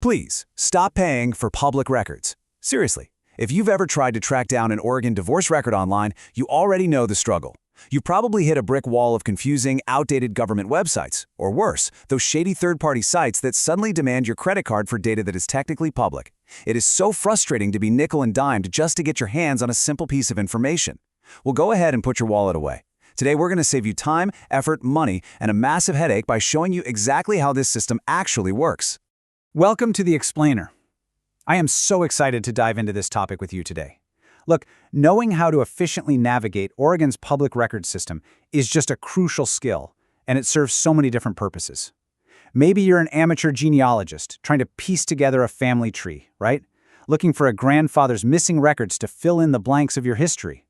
Please, stop paying for public records. Seriously, if you've ever tried to track down an Oregon divorce record online, you already know the struggle. You probably hit a brick wall of confusing, outdated government websites, or worse, those shady third-party sites that suddenly demand your credit card for data that is technically public. It is so frustrating to be nickel and dimed just to get your hands on a simple piece of information. Well, go ahead and put your wallet away. Today, we're going to save you time, effort, money, and a massive headache by showing you exactly how this system actually works. Welcome to The Explainer. I am so excited to dive into this topic with you today. Look, knowing how to efficiently navigate Oregon's public record system is just a crucial skill, and it serves so many different purposes. Maybe you're an amateur genealogist trying to piece together a family tree, right? Looking for a grandfather's missing records to fill in the blanks of your history.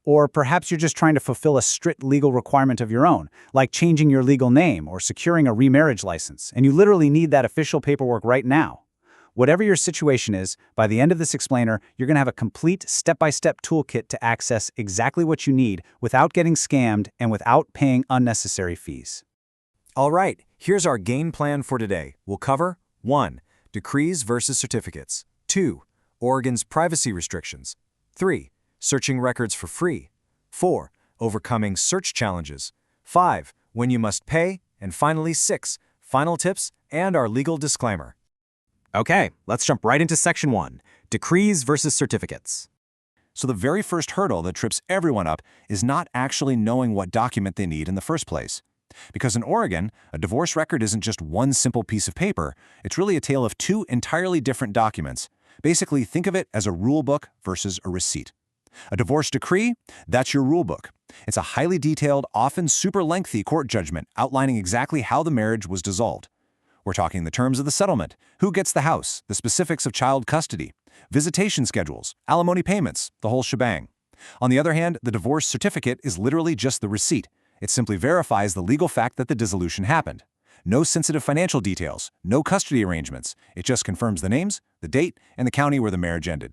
Or perhaps you're just trying to fulfill a strict legal requirement of your own, like changing your legal name or securing a remarriage license, and you literally need that official paperwork right now. Whatever your situation is, by the end of this explainer, you're going to have a complete step-by-step toolkit to access exactly what you need without getting scammed and without paying unnecessary fees. All right, here's our game plan for today. We'll cover 1. Decrees versus certificates. 2. Oregon's privacy restrictions. 3. Searching records for free. 4. Overcoming search challenges. 5. When you must pay. And finally, 6. Final tips and our legal disclaimer. Okay, let's jump right into Section 1, Decrees versus Certificates. So the very first hurdle that trips everyone up is not actually knowing what document they need in the first place. Because in Oregon, a divorce record isn't just one simple piece of paper, it's really a tale of two entirely different documents. Basically, think of it as a rule book versus a receipt. A divorce decree, that's your rule book. It's a highly detailed, often super lengthy court judgment outlining exactly how the marriage was dissolved. We're talking the terms of the settlement, who gets the house, the specifics of child custody, visitation schedules, alimony payments, the whole shebang. On the other hand, the divorce certificate is literally just the receipt. It simply verifies the legal fact that the dissolution happened. No sensitive financial details, no custody arrangements. It just confirms the names, the date, and the county where the marriage ended.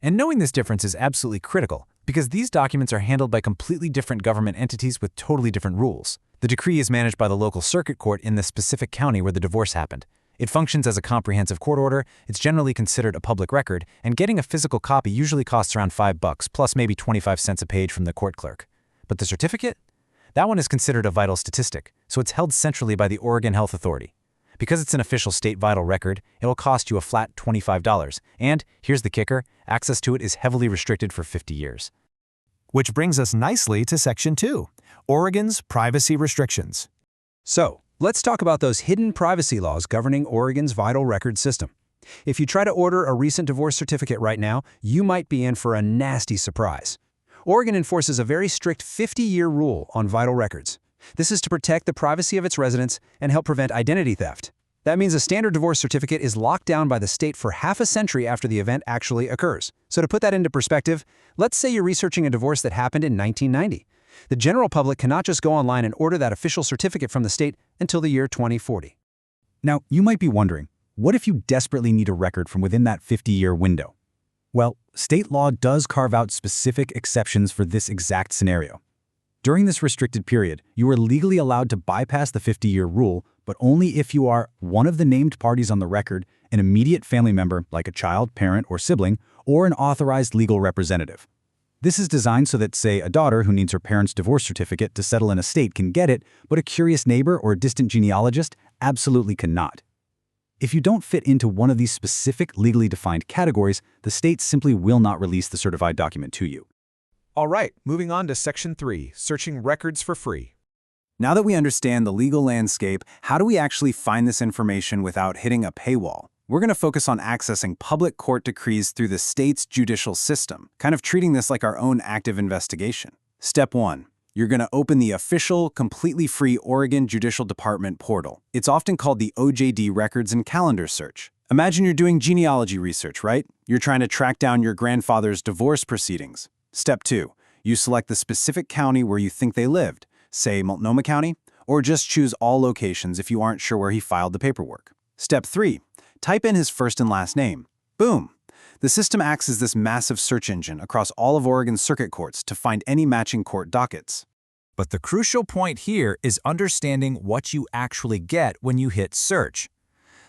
And knowing this difference is absolutely critical, because these documents are handled by completely different government entities with totally different rules. The decree is managed by the local circuit court in the specific county where the divorce happened. It functions as a comprehensive court order, it's generally considered a public record, and getting a physical copy usually costs around $5 plus maybe 25 cents a page from the court clerk. But the certificate? That one is considered a vital statistic, so it's held centrally by the Oregon Health Authority. Because it's an official state vital record, it'll cost you a flat $25, and, here's the kicker, access to it is heavily restricted for 50 years. Which brings us nicely to Section 2, Oregon's privacy restrictions. So, let's talk about those hidden privacy laws governing Oregon's vital record system. If you try to order a recent divorce certificate right now, you might be in for a nasty surprise. Oregon enforces a very strict 50-year rule on vital records. This is to protect the privacy of its residents and help prevent identity theft. That means a standard divorce certificate is locked down by the state for half a century after the event actually occurs. So to put that into perspective, let's say you're researching a divorce that happened in 1990. The general public cannot just go online and order that official certificate from the state until the year 2040. Now, you might be wondering, what if you desperately need a record from within that 50-year window? Well, state law does carve out specific exceptions for this exact scenario. During this restricted period, you are legally allowed to bypass the 50-year rule, but only if you are one of the named parties on the record, an immediate family member like a child, parent, or sibling, or an authorized legal representative. This is designed so that, say, a daughter who needs her parents' divorce certificate to settle an estate can get it, but a curious neighbor or distant genealogist absolutely cannot. If you don't fit into one of these specific legally defined categories, the state simply will not release the certified document to you. All right, moving on to Section 3, Searching Records for Free. Now that we understand the legal landscape, how do we actually find this information without hitting a paywall? We're going to focus on accessing public court decrees through the state's judicial system, kind of treating this like our own active investigation. Step 1. You're going to open the official, completely free Oregon Judicial Department portal. It's often called the OJD Records and Calendar Search. Imagine you're doing genealogy research, right? You're trying to track down your grandfather's divorce proceedings. Step 2. You select the specific county where you think they lived, say Multnomah County, or just choose all locations if you aren't sure where he filed the paperwork. Step 3. Type in his first and last name. Boom! The system acts as this massive search engine across all of Oregon's circuit courts to find any matching court dockets. But the crucial point here is understanding what you actually get when you hit search.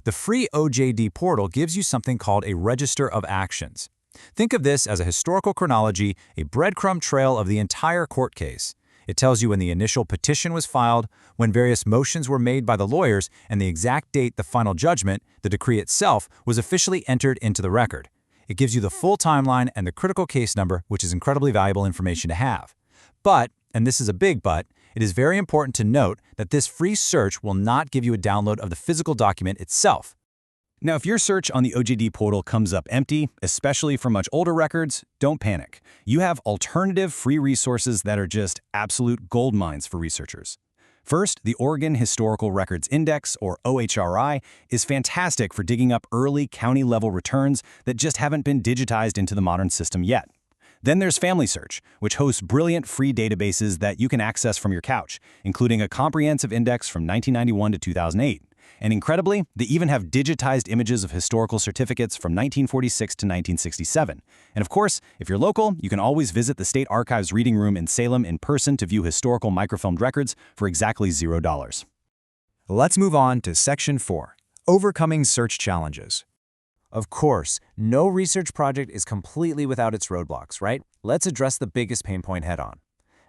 The free OJD portal gives you something called a register of actions. Think of this as a historical chronology, a breadcrumb trail of the entire court case. It tells you when the initial petition was filed, when various motions were made by the lawyers, and the exact date the final judgment, the decree itself, was officially entered into the record. It gives you the full timeline and the critical case number, which is incredibly valuable information to have. But, and this is a big but, it is very important to note that this free search will not give you a download of the physical document itself. Now, if your search on the OJD portal comes up empty, especially for much older records, don't panic. You have alternative free resources that are just absolute gold mines for researchers. First, the Oregon Historical Records Index, or OHRI, is fantastic for digging up early county-level returns that just haven't been digitized into the modern system yet. Then there's Family Search, which hosts brilliant free databases that you can access from your couch, including a comprehensive index from 1991 to 2008. And incredibly, they even have digitized images of historical certificates from 1946 to 1967. And of course, if you're local, you can always visit the State Archives Reading Room in Salem in person to view historical microfilmed records for exactly $0. Let's move on to Section 4, Overcoming Search Challenges. Of course, no research project is completely without its roadblocks, right? Let's address the biggest pain point head-on.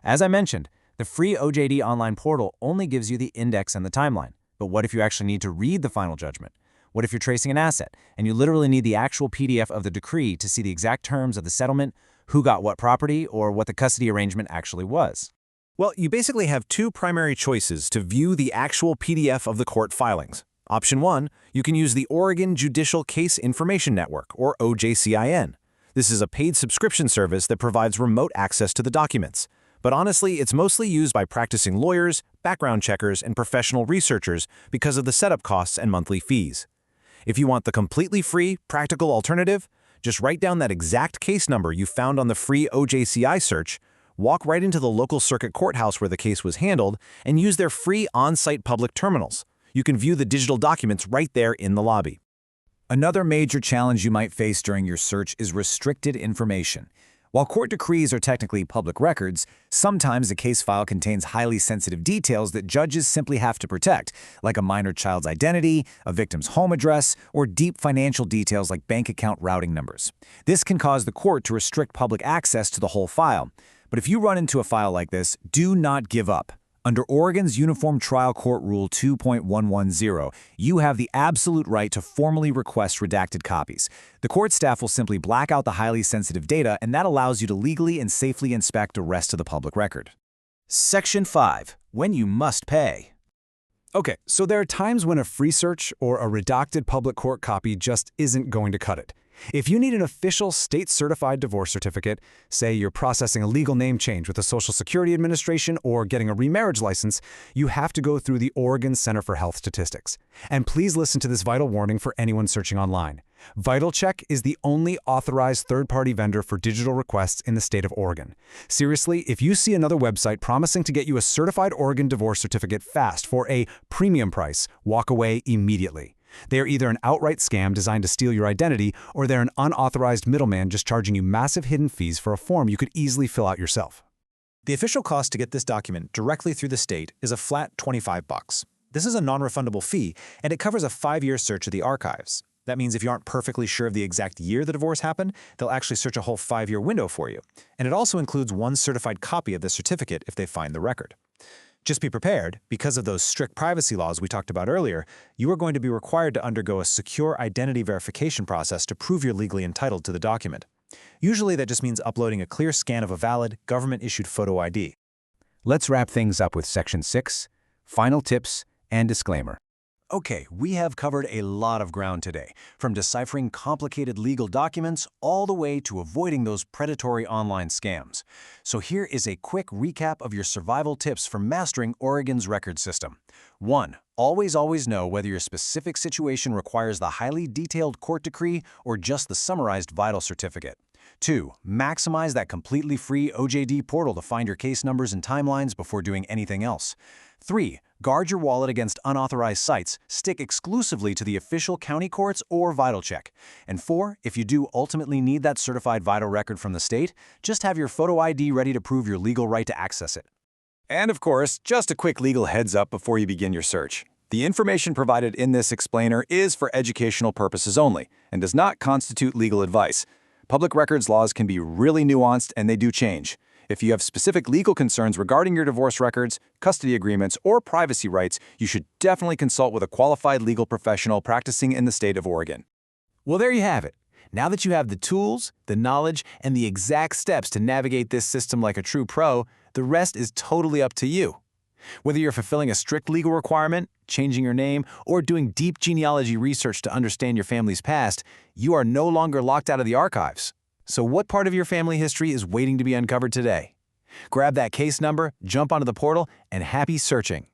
As I mentioned, the free OJD online portal only gives you the index and the timeline. But what if you actually need to read the final judgment? What if you're tracing an asset, and you literally need the actual PDF of the decree to see the exact terms of the settlement, who got what property, or what the custody arrangement actually was? Well, you basically have two primary choices to view the actual PDF of the court filings. Option 1, you can use the Oregon Judicial Case Information Network, or OJCIN. This is a paid subscription service that provides remote access to the documents. But honestly, it's mostly used by practicing lawyers, background checkers, and professional researchers because of the setup costs and monthly fees. If you want the completely free, practical alternative, just write down that exact case number you found on the free OJCI search, walk right into the local circuit courthouse where the case was handled, and use their free on-site public terminals. You can view the digital documents right there in the lobby. Another major challenge you might face during your search is restricted information. While court decrees are technically public records, sometimes a case file contains highly sensitive details that judges simply have to protect, like a minor child's identity, a victim's home address, or deep financial details like bank account routing numbers. This can cause the court to restrict public access to the whole file. But if you run into a file like this, do not give up. Under Oregon's Uniform Trial Court Rule 2.110, you have the absolute right to formally request redacted copies. The court staff will simply black out the highly sensitive data, and that allows you to legally and safely inspect the rest of the public record. Section 5. When you must pay. Okay, so there are times when a free search or a redacted public court copy just isn't going to cut it. If you need an official state-certified divorce certificate, say you're processing a legal name change with the Social Security Administration or getting a remarriage license, you have to go through the Oregon Center for Health Statistics. And please listen to this vital warning for anyone searching online. VitalCheck is the only authorized third-party vendor for digital requests in the state of Oregon. Seriously, if you see another website promising to get you a certified Oregon divorce certificate fast for a premium price, walk away immediately. They are either an outright scam designed to steal your identity, or they're an unauthorized middleman just charging you massive hidden fees for a form you could easily fill out yourself. The official cost to get this document directly through the state is a flat $25. This is a non-refundable fee, and it covers a 5-year search of the archives. That means if you aren't perfectly sure of the exact year the divorce happened, they'll actually search a whole 5-year window for you. And it also includes one certified copy of the certificate if they find the record. Just be prepared, because of those strict privacy laws we talked about earlier, you are going to be required to undergo a secure identity verification process to prove you're legally entitled to the document. Usually that just means uploading a clear scan of a valid, government-issued photo ID. Let's wrap things up with Section 6, Final Tips and Disclaimer. Okay, we have covered a lot of ground today, from deciphering complicated legal documents all the way to avoiding those predatory online scams. So here is a quick recap of your survival tips for mastering Oregon's record system. 1. Always know whether your specific situation requires the highly detailed court decree or just the summarized vital certificate. 2. Maximize that completely free OJD portal to find your case numbers and timelines before doing anything else. 3. Guard your wallet against unauthorized sites. Stick exclusively to the official county courts or VitalCheck. And 4. If you do ultimately need that certified vital record from the state, just have your photo ID ready to prove your legal right to access it. And of course, just a quick legal heads up before you begin your search. The information provided in this explainer is for educational purposes only and does not constitute legal advice. Public records laws can be really nuanced and they do change. If you have specific legal concerns regarding your divorce records, custody agreements, or privacy rights, you should definitely consult with a qualified legal professional practicing in the state of Oregon. Well, there you have it. Now that you have the tools, the knowledge, and the exact steps to navigate this system like a true pro, the rest is totally up to you. Whether you're fulfilling a strict legal requirement, changing your name, or doing deep genealogy research to understand your family's past, you are no longer locked out of the archives. So what part of your family history is waiting to be uncovered today? Grab that case number, jump onto the portal, and happy searching.